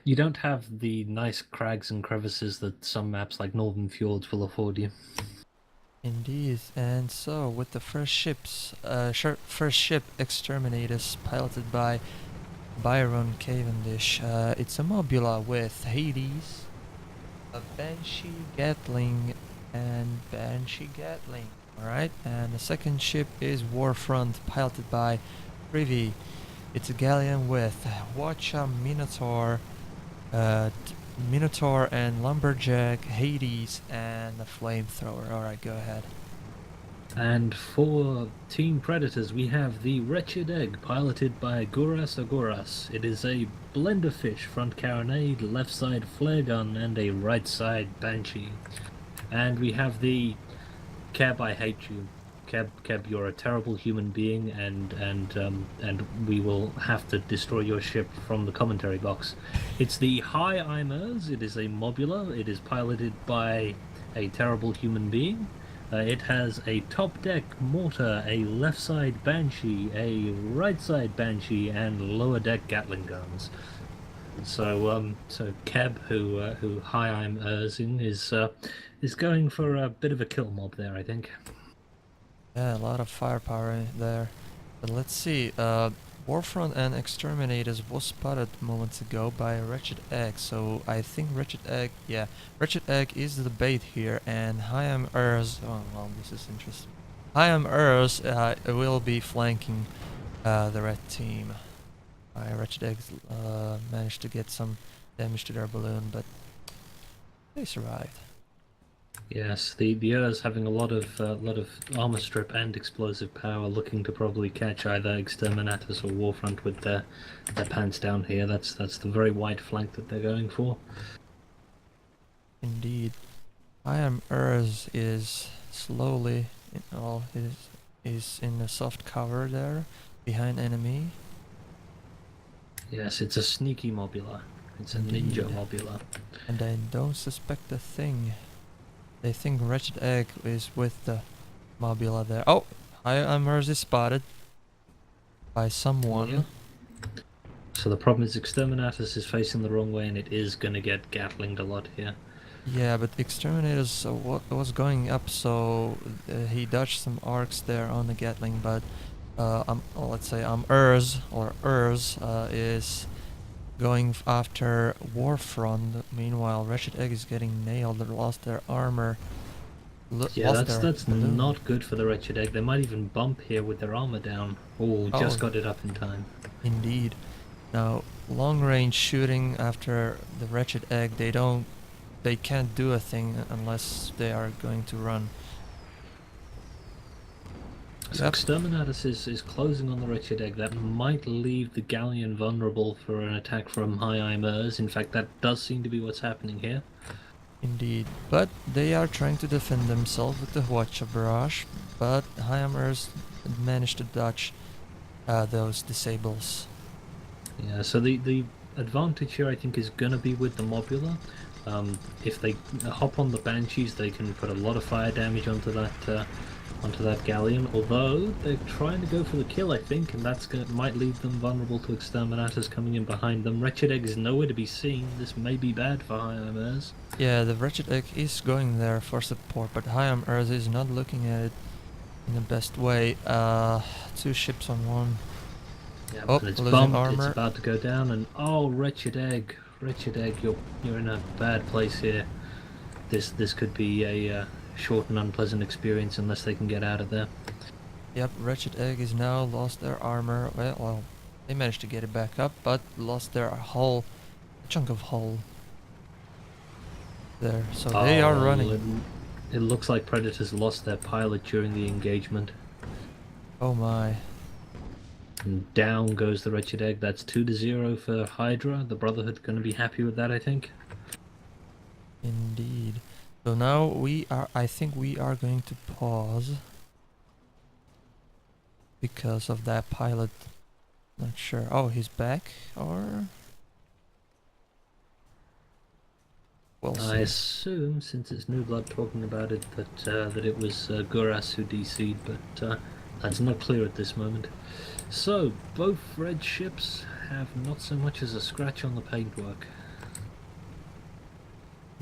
You don't have the nice crags and crevices that some maps like Northern Fjords will afford you. Indeed, and so with the first ship Exterminators, piloted by Byron Cavendish, it's a Mobula with Hades, a Banshee Gatling, and Banshee Gatling. Alright, and the second ship is Warfront, piloted by Privy. It's a galleon with Watcha Minotaur, Minotaur and Lumberjack, Hades, and a flamethrower. Alright, go ahead. And for Team Predators, we have the Wretched Egg, piloted by Guras Agoras. It is a blender fish, front carronade, left side flare gun, and a right side banshee. And we have the Keb, I hate you. Keb, you're a terrible human being, and we will have to destroy your ship from the commentary box. It's the High Imers. It is a Mobula. It is piloted by a terrible human being. It has a top deck mortar, a left side banshee, a right side banshee, and lower deck Gatling guns. So Keb, who High I'm Erzing, is going for a bit of a kill mob there, I think. Yeah, a lot of firepower there. But let's see, Warfront and Exterminators was spotted moments ago by Wretched Egg, so I think Wretched Egg, yeah, Wretched Egg is the bait here, and Hyam Urs, oh well, this is interesting. Hyam Urs will be flanking the red team. Wretched Egg managed to get some damage to their balloon, but they survived. Yes, the Urs having a lot of armor strip and explosive power, looking to probably catch either Exterminatus or Warfront with their pants down here. That's the very wide flank that they're going for. Indeed. Hyam Urs is slowly, is in a soft cover there, behind enemy. Yes, it's a sneaky mobula. It's a Indeed. ninja mobula. And they don't suspect a thing. They think Wretched Egg is with the Mobula there. Oh! Hyam Urs is spotted by someone. Yeah. So the problem is Exterminatus is facing the wrong way, and it is going to get Gatlinged a lot here. Yeah, but Exterminators was going up, so he dodged some arcs there on the Gatling, but let's say Urs is going after Warfront. Meanwhile, Wretched Egg is getting nailed. They lost their armor. Yeah, Lost that's balloon. not good for the Wretched Egg. They might even bump here with their armor down. Oh, just got it up in time. Indeed. Now, long range shooting after the Wretched Egg, they can't do a thing unless they are going to run. So Exterminatus is closing on the Wretched Egg. That might leave the Galleon vulnerable for an attack from High Imers. In fact, that does seem to be what's happening here. Indeed, but they are trying to defend themselves with the Watcha barrage, but Hyamers managed to dodge those disables. Yeah, so the advantage here, I think, is going to be with the Mobula. If they hop on the Banshees, they can put a lot of fire damage onto that Galleon, although they're trying to go for the kill, I think, and might leave them vulnerable to Exterminatus coming in behind them. Wretched Egg is nowhere to be seen. This may be bad for Hyam Urs. Yeah, the Wretched Egg is going there for support, but Hyam Urs is not looking at it in the best way. Two ships on one. Yeah, Oh, but it's losing bumped, armor. it's about to go down, and oh, Wretched Egg, you're in a bad place here. This could be a short and unpleasant experience unless they can get out of there. Yep, Wretched Egg is now lost their armor. Well, they managed to get it back up, but lost their hull, chunk of hull there. So they are running. It looks like Predators lost their pilot during the engagement. Oh my. And down goes the Wretched Egg. That's 2-0 for Hydra. The Brotherhood going to be happy with that, I think. Indeed. So now I think we are going to pause because of that pilot. Not sure. Oh, he's back, or we'll see. I assume, since it's New Blood talking about it, that it was Guras who DC'd, but that's not clear at this moment. So, both red ships have not so much as a scratch on the paintwork.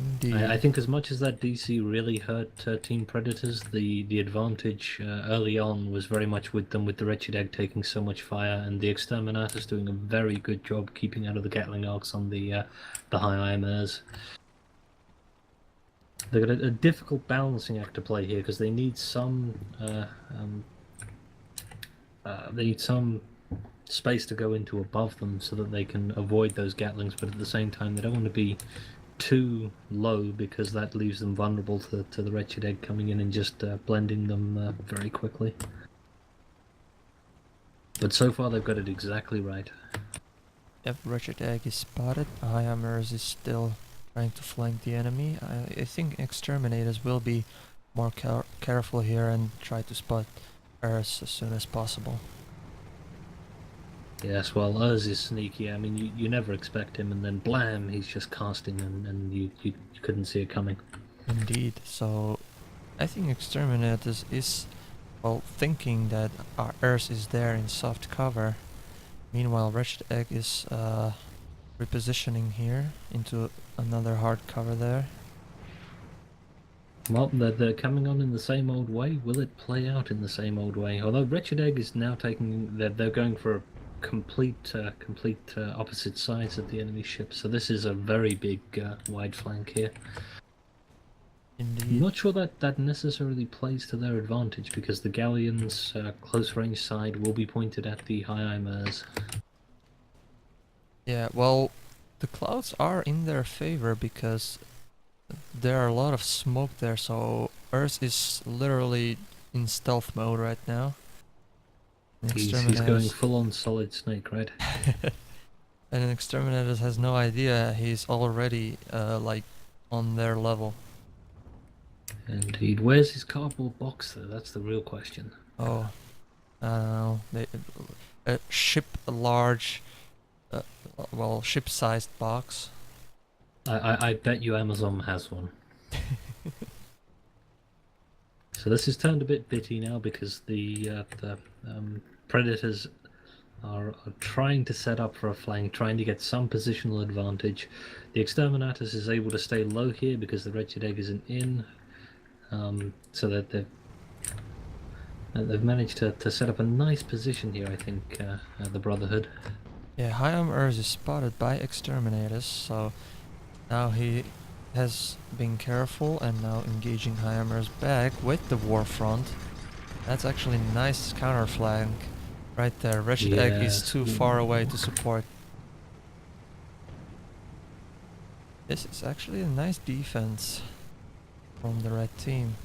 Indeed. I think as much as that DC really hurt Team Predators, the advantage early on was very much with them, with the Wretched Egg taking so much fire, and the Exterminators doing a very good job keeping out of the Gatling arcs on the high IMRs. They've got a difficult balancing act to play here because they need some space to go into above them so that they can avoid those Gatlings, but at the same time they don't want to be too low because that leaves them vulnerable to the Wretched Egg coming in and just blending them very quickly. But so far they've got it exactly right. Yep, Wretched Egg is spotted. Hammers is still trying to flank the enemy. I think Exterminators will be more careful here and try to spot Earth as soon as possible. Yes, well, Urs is sneaky. I mean, you never expect him, and then blam, he's just casting, and you couldn't see it coming. Indeed. So I think Exterminators is, well, thinking that our Earth is there in soft cover. Meanwhile, Wretched Egg is repositioning here into another hard cover there. Well, they're coming on in the same old way. Will it play out in the same old way? Although Wretched Egg is now taking... They're going for a complete opposite sides of the enemy ship. So this is a very big wide flank here. Indeed. I'm not sure that necessarily plays to their advantage because the Galleon's close range side will be pointed at the high IMRs. Yeah, well, the clouds are in their favor because there are a lot of smoke there, so Earth is literally in stealth mode right now. He's going full on Solid Snake, right? And Exterminators has no idea he's already like on their level. Indeed. Where's his cardboard box though? That's the real question. Oh, I don't know. They ship a large, well, ship-sized box. I bet you Amazon has one. So this has turned a bit bitty now because the Predators are trying to set up for a flank, trying to get some positional advantage. The Exterminators is able to stay low here because the Wretched Egg isn't in, so that they've managed to set up a nice position here, I think, the Brotherhood. Yeah, Hayam Urz is spotted by Exterminators, so now he has been careful and now engaging Hayamur's back with the Warfront. That's actually a nice counter flank right there. Wretched Egg is too far away to support. This is actually a nice defense from the red team.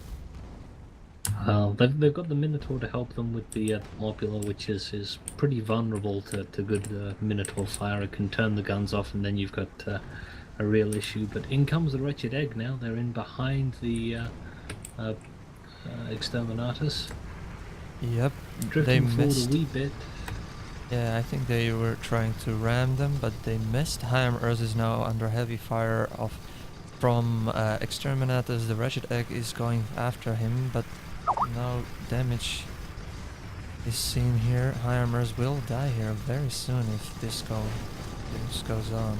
They've got the Minotaur to help them with the Mobula, which is pretty vulnerable to good Minotaur fire. It can turn the guns off and then you've got a real issue. But in comes the Wretched Egg now. They're in behind the Exterminatus. Yep, Drifting they forward missed. a wee bit. Yeah, I think they were trying to ram them, but they missed. Hayam Urz is now under heavy fire from Exterminatus. The Wretched Egg is going after him, but no damage is seen here. Hayam Urz will die here very soon if this goes on.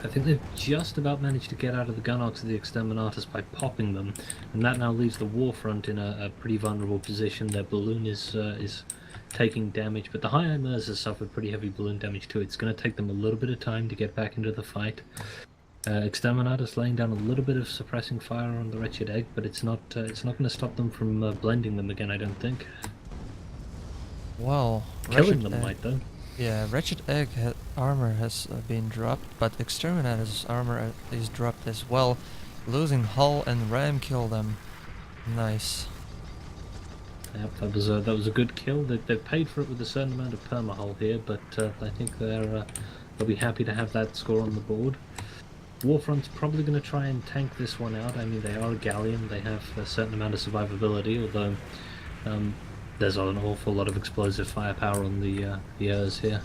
I think they've just about managed to get out of the gun arcs of the Exterminatus by popping them, and that now leaves the Warfront in a pretty vulnerable position. Their balloon is taking damage, but the High IMRs has suffered pretty heavy balloon damage too. It's going to take them a little bit of time to get back into the fight. Exterminatus laying down a little bit of suppressing fire on the Wretched Egg, but it's not going to stop them from blending them again, I don't think. Well, Killing them might though. Yeah, Wretched Egg armor has been dropped, but Exterminator's armor is dropped as well. Losing hull and ram kill them. Nice. Yep, that was a good kill. They've paid for it with a certain amount of permahull here, but I think they'll be happy to have that score on the board. Warfront's probably going to try and tank this one out. I mean, they are a galleon. They have a certain amount of survivability, although there's an awful lot of explosive firepower on the Urs here.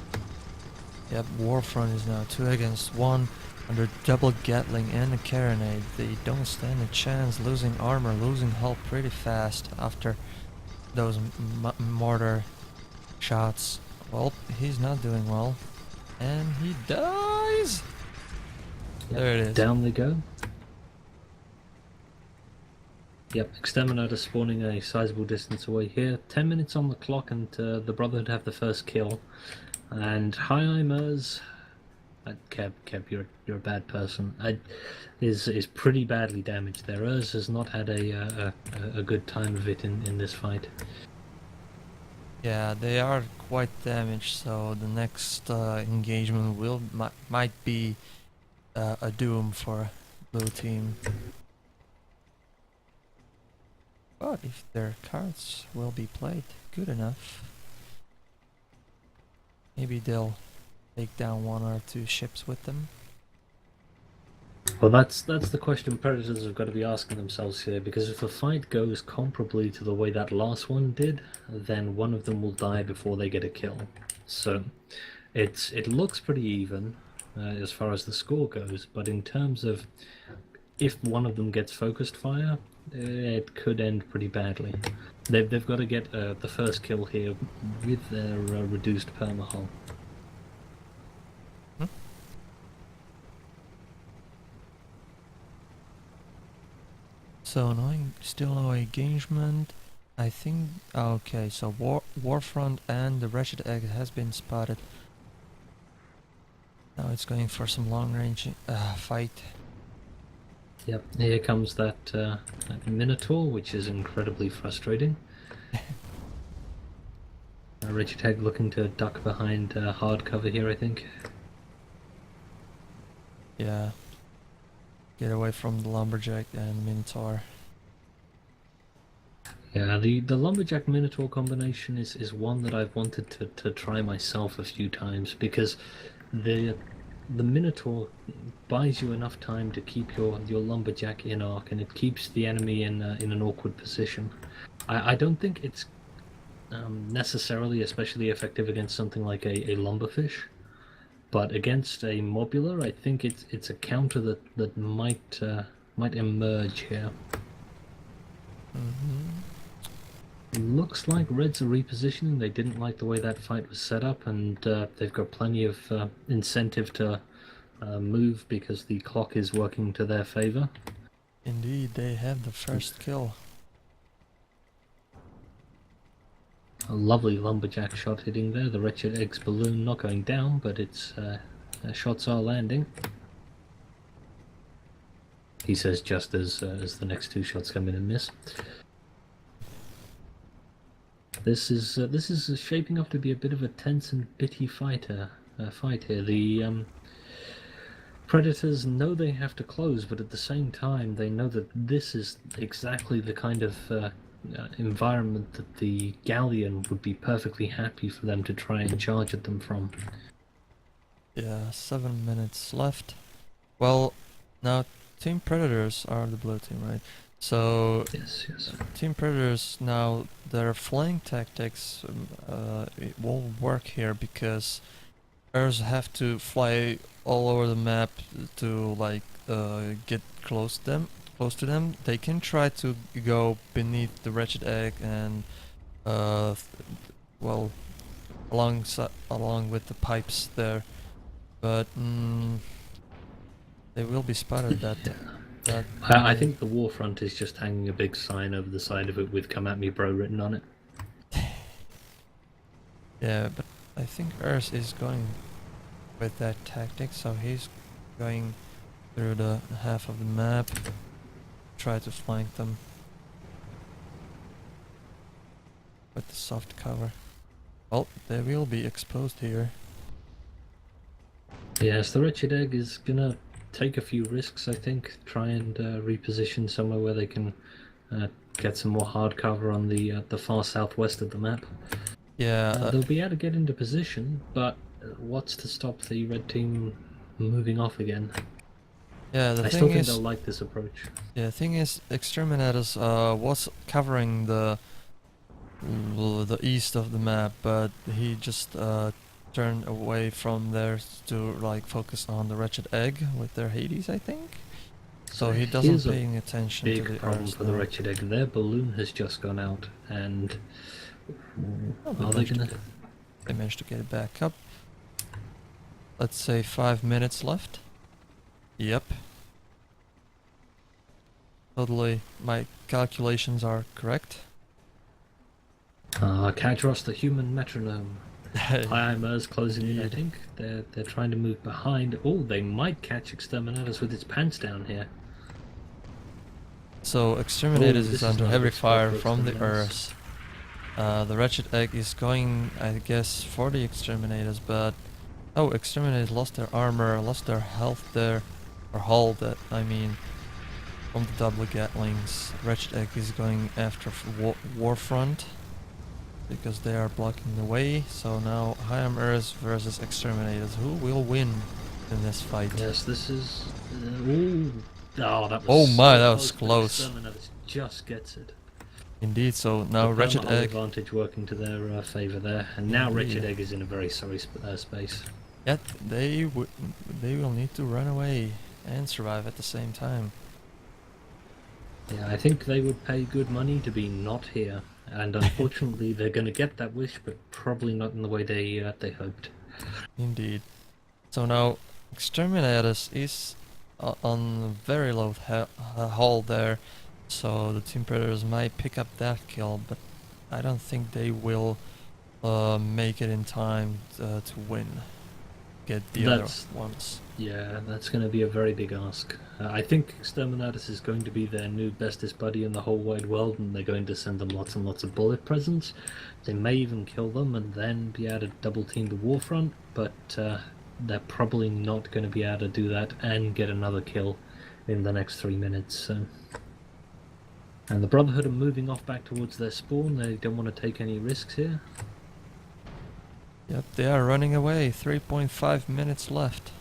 Yep, Warfront is now 2 against 1 under double Gatling and a carronade. They don't stand a chance, losing armor, losing hull pretty fast after those mortar shots. Well, he's not doing well. And he dies! There it is. Down they go. Yep, Exterminator spawning a sizable distance away here. 10 minutes on the clock, and the Brotherhood have the first kill. And hi, Mers. Keb, you're a bad person. Is pretty badly damaged there. Urs has not had a good time of it in this fight. Yeah, they are quite damaged, so the next engagement might be a doom for blue team. But if their cards will be played good enough, maybe they'll take down 1 or 2 ships with them. Well, that's the question Predators have got to be asking themselves here, because if the fight goes comparably to the way that last one did, then one of them will die before they get a kill. So it looks pretty even as far as the score goes, but in terms of if one of them gets focused fire, it could end pretty badly. They've got to get the first kill here with their reduced permahull. So still no engagement. I think okay. So Warfront and the Wretched Egg has been spotted. Now it's going for some long range fight. Yep, here comes that Minotaur, which is incredibly frustrating. Richard Egg looking to duck behind hard cover here, I think. Yeah. Get away from the Lumberjack and Minotaur. Yeah, the Lumberjack Minotaur combination is one that I've wanted to try myself a few times, because the Minotaur buys you enough time to keep your Lumberjack in arc, and it keeps the enemy in an awkward position. I don't think it's necessarily especially effective against something like a Lumberfish, but against a Mobula, I think it's a counter that might emerge here. Looks like Reds are repositioning. They didn't like the way that fight was set up, and they've got plenty of incentive to move because the clock is working to their favor. Indeed, they have the first kill. A lovely Lumberjack shot hitting there. The Wretched Egg's balloon not going down, but its shots are landing. He says just as the next 2 shots come in and miss. This is shaping up to be a bit of a tense and bitty fight here. The Predators know they have to close, but at the same time they know that this is exactly the kind of environment that the Galleon would be perfectly happy for them to try and charge at them from. Yeah, 7 minutes left. Well, now Team Predators are the blue team, right? So yes. Team Predators, now their flank tactics it won't work here, because Earths have to fly all over the map to like get close to them. They can try to go beneath the Wretched Egg and well, along with the pipes there, but they will be spotted that. I think the Warfront is just hanging a big sign over the side of it with "Come at me, bro" written on it. Yeah, but I think Earth is going with that tactic, so he's going through the half of the map, try to flank them with the soft cover. Well, they will be exposed here. Yes, the Wretched Egg is gonna take a few risks, I think. Try and reposition somewhere where they can get some more hard cover on the far southwest of the map. Yeah, they'll be able to get into position, but what's to stop the red team moving off again? yeah. I still think they'll like this approach. Yeah, the thing is, Exterminators was covering the east of the map, but he just turned away from there to like focus on the Wretched Egg with their Hades, I think. So he doesn't paying attention to the big problem for the Wretched Egg. Their balloon has just gone out, and are they gonna? They managed to get it back up. Let's say 5 minutes left. Yep. Totally, my calculations are correct. Kajros, the human metronome. Timers closing in, I Indeed. think. They're trying to move behind. Oh, they might catch Exterminatus with its pants down here. So Oh, Exterminatus is this is under not a heavy good spot fire for from the Exterminatus. Earth. The Wretched Egg is going, I guess, for the Exterminators, but... Oh, Exterminators lost their armor, lost their health there. Or hull, that, I mean, from the double Gatlings. Wretched Egg is going after Warfront, because they are blocking the way. So now Earth versus Exterminators. Who will win in this fight? Yes, this is... ooh. Oh, that was Oh my, so that was close, but close. Exterminatus just gets it. Indeed, so now The Wretched perma-hull Egg... advantage working to their favour there. And now Indeed. Wretched Egg is in a very sorry space. Yet they will need to run away and survive at the same time. Yeah, I think they would pay good money to be not here. And unfortunately, they're going to get that wish, but probably not in the way they hoped. Indeed. So now Exterminatus is on very low hull there, so the Team Predators might pick up that kill, but I don't think they will make it in time to win. Get the other ones. Yeah, that's going to be a very big ask. I think Exterminatus is going to be their new bestest buddy in the whole wide world, and they're going to send them lots and lots of bullet presents. They may even kill them and then be able to double team the Warfront, but they're probably not going to be able to do that and get another kill in the next 3 minutes. So. And the Brotherhood are moving off back towards their spawn. They don't want to take any risks here. Yep, they are running away. 3.5 minutes left.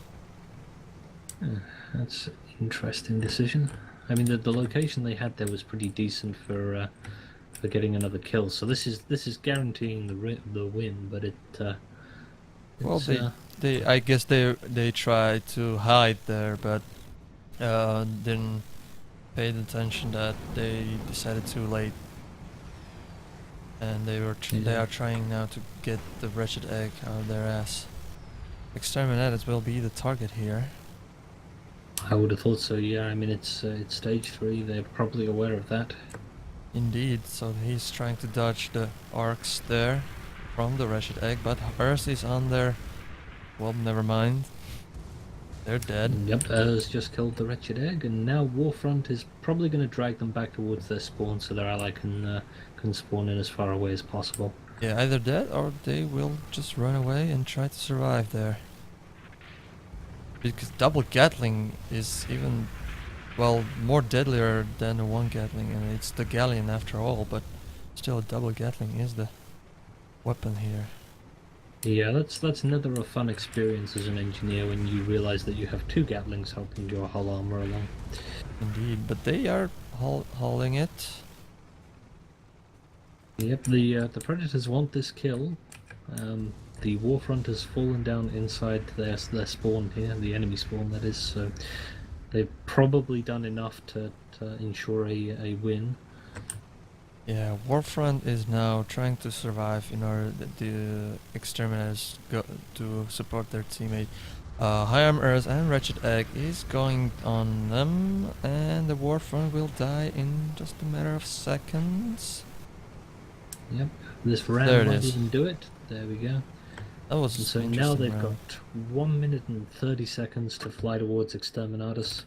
That's an interesting decision. I mean, the location they had there was pretty decent for getting another kill. So this is guaranteeing the win, but Well, they I guess they tried to hide there, but didn't pay attention that they decided too late. And they are trying now to get the Wretched Egg out of their ass. Exterminatus will be the target here. I would have thought so. Yeah, I mean it's stage 3. They're probably aware of that. Indeed. So he's trying to dodge the arcs there from the Wretched Egg, but Earth is on there. Well, never mind. They're dead. Yep, Urs just killed the Wretched Egg, and now Warfront is probably going to drag them back towards their spawn, so their ally can spawn in as far away as possible. Yeah, either that or they will just run away and try to survive there. Because double Gatling is even, well, more deadlier than the one Gatling, and it's the Galleon after all, but still a double Gatling is the weapon here. Yeah, that's never a fun experience as an engineer when you realise that you have 2 Gatlings helping your hull armour along. Indeed, but they are hauling it. Yep, the Predators want this kill. The Warfront has fallen down inside their spawn here, the enemy spawn that is, so they've probably done enough to ensure a win. Yeah, Warfront is now trying to survive in order that the Exterminators go to support their teammate. Earth and Wretched Egg is going on them, and the Warfront will die in just a matter of seconds. Yep, this round There it might is. even do it. There we go. That was And so an now interesting they've round. got 1 minute and 30 seconds to fly towards Exterminatus.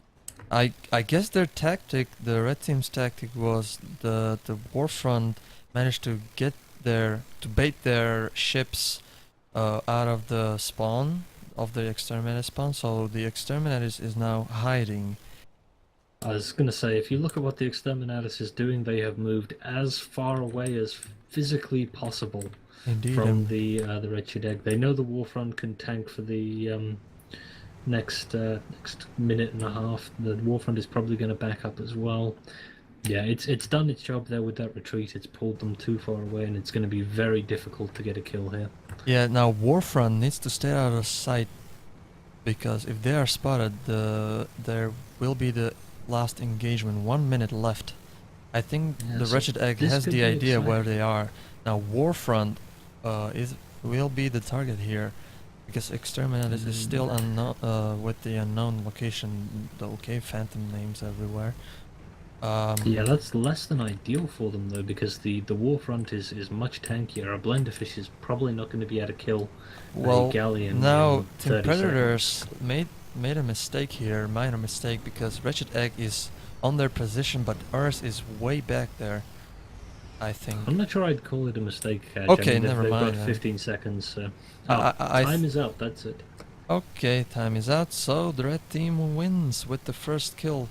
I guess their tactic, the red team's tactic, was the Warfront managed to get to bait their ships out of the spawn of the Exterminator spawn, so the Exterminatus is now hiding. I was going to say, if you look at what the Exterminatus is doing, they have moved as far away as physically possible Indeed. from the Wretched Egg. They know the Warfront can tank for the next minute and a half. The Warfront is probably going to back up as well. Yeah, it's done its job there with that retreat. It's pulled them too far away, and it's going to be very difficult to get a kill here. Yeah, now Warfront needs to stay out of sight, because if they are spotted, there will be the last engagement. 1 minute left. I think Yeah, the so Wretched Egg this has could the be idea where exciting. they are. Now Warfront will be the target here. Because Exterminatus is still unknown, with the unknown location, the okay phantom names everywhere. Yeah, that's less than ideal for them though, because the Warfront is much tankier. A Blenderfish is probably not going to be able to kill a Well, Galleon now in Team 30 Predators seconds. made a mistake here, minor mistake, because Wretched Egg is on their position, but ours is way back there, I think. I'm not sure I'd call it a mistake, Kaj. I Okay, mean, never they've got mind then. 15 seconds. So. Oh, I time is up. That's it. okay, time is out, so the red team wins with the first kill.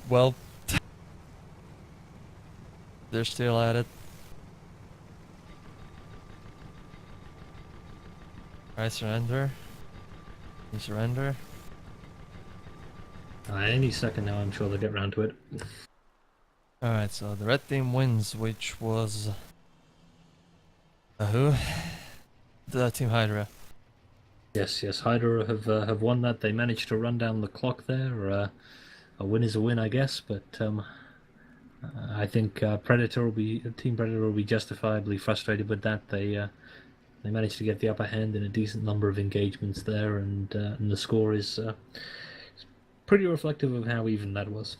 Well, they're still at it. I surrender. You surrender. Any second now, I'm sure they'll get round to it. Alright, so the red team wins, which was... who? The Team Hydra. Yes, Hydra have won that. They managed to run down the clock there. A win is a win, I guess, but I think Team Predator will be justifiably frustrated with that. They managed to get the upper hand in a decent number of engagements there, and the score is pretty reflective of how even that was.